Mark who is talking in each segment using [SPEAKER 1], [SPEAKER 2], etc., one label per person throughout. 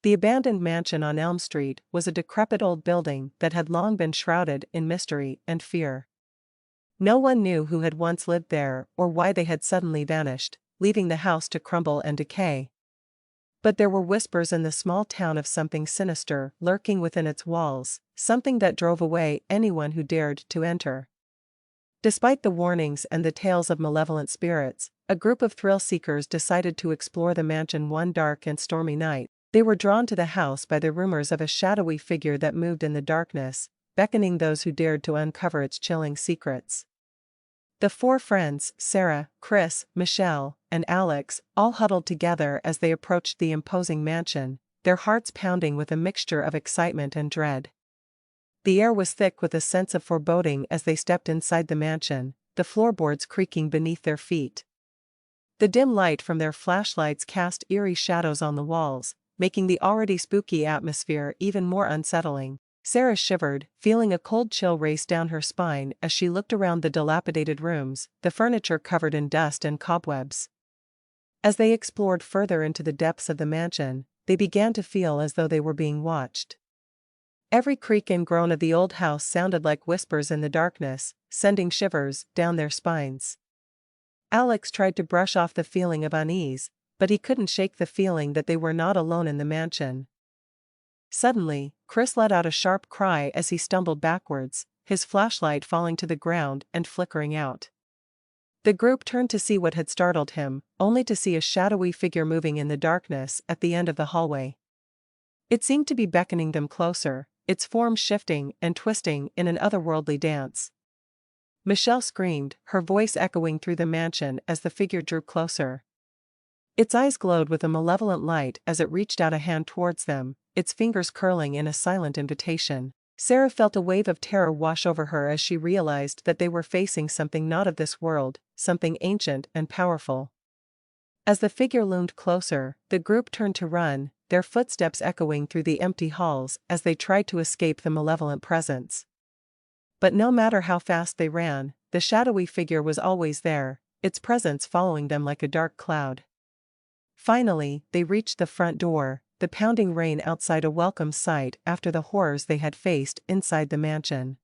[SPEAKER 1] The abandoned mansion on Elm Street was a decrepit old building that had long been shrouded in mystery and fear. No one knew who had once lived there or why they had suddenly vanished, leaving the house to crumble and decay. But there were whispers in the small town of something sinister lurking within its walls, something that drove away anyone who dared to enter. Despite the warnings and the tales of malevolent spirits, a group of thrill-seekers decided to explore the mansion one dark and stormy night. They were drawn to the house by the rumors of a shadowy figure that moved in the darkness, beckoning those who dared to uncover its chilling secrets. The four friends, Sarah, Chris, Michelle, and Alex, all huddled together as they approached the imposing mansion, their hearts pounding with a mixture of excitement and dread. The air was thick with a sense of foreboding as they stepped inside the mansion, the floorboards creaking beneath their feet. The dim light from their flashlights cast eerie shadows on the walls, making the already spooky atmosphere even more unsettling. Sarah shivered, feeling a cold chill race down her spine as she looked around the dilapidated rooms, the furniture covered in dust and cobwebs. As they explored further into the depths of the mansion, they began to feel as though they were being watched. Every creak and groan of the old house sounded like whispers in the darkness, sending shivers down their spines. Alex tried to brush off the feeling of unease, but he couldn't shake the feeling that they were not alone in the mansion. Suddenly, Chris let out a sharp cry as he stumbled backwards, his flashlight falling to the ground and flickering out. The group turned to see what had startled him, only to see a shadowy figure moving in the darkness at the end of the hallway. It seemed to be beckoning them closer, its form shifting and twisting in an otherworldly dance. Michelle screamed, her voice echoing through the mansion as the figure drew closer. Its eyes glowed with a malevolent light as it reached out a hand towards them, its fingers curling in a silent invitation. Sarah felt a wave of terror wash over her as she realized that they were facing something not of this world, something ancient and powerful. As the figure loomed closer, the group turned to run, their footsteps echoing through the empty halls as they tried to escape the malevolent presence. But no matter how fast they ran, the shadowy figure was always there, its presence following them like a dark cloud. Finally, they reached the front door, the pounding rain outside a welcome sight after the horrors they had faced inside the mansion.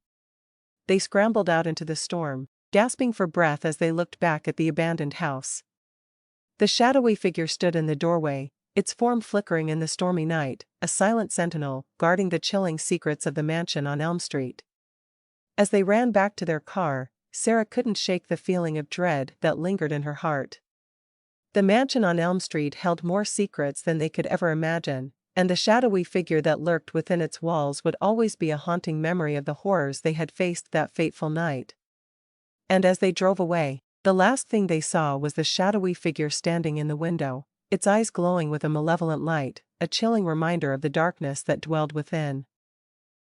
[SPEAKER 1] They scrambled out into the storm, gasping for breath as they looked back at the abandoned house. The shadowy figure stood in the doorway, its form flickering in the stormy night, a silent sentinel guarding the chilling secrets of the mansion on Elm Street. As they ran back to their car, Sarah couldn't shake the feeling of dread that lingered in her heart. The mansion on Elm Street held more secrets than they could ever imagine, and the shadowy figure that lurked within its walls would always be a haunting memory of the horrors they had faced that fateful night. And as they drove away, the last thing they saw was the shadowy figure standing in the window, its eyes glowing with a malevolent light, a chilling reminder of the darkness that dwelled within.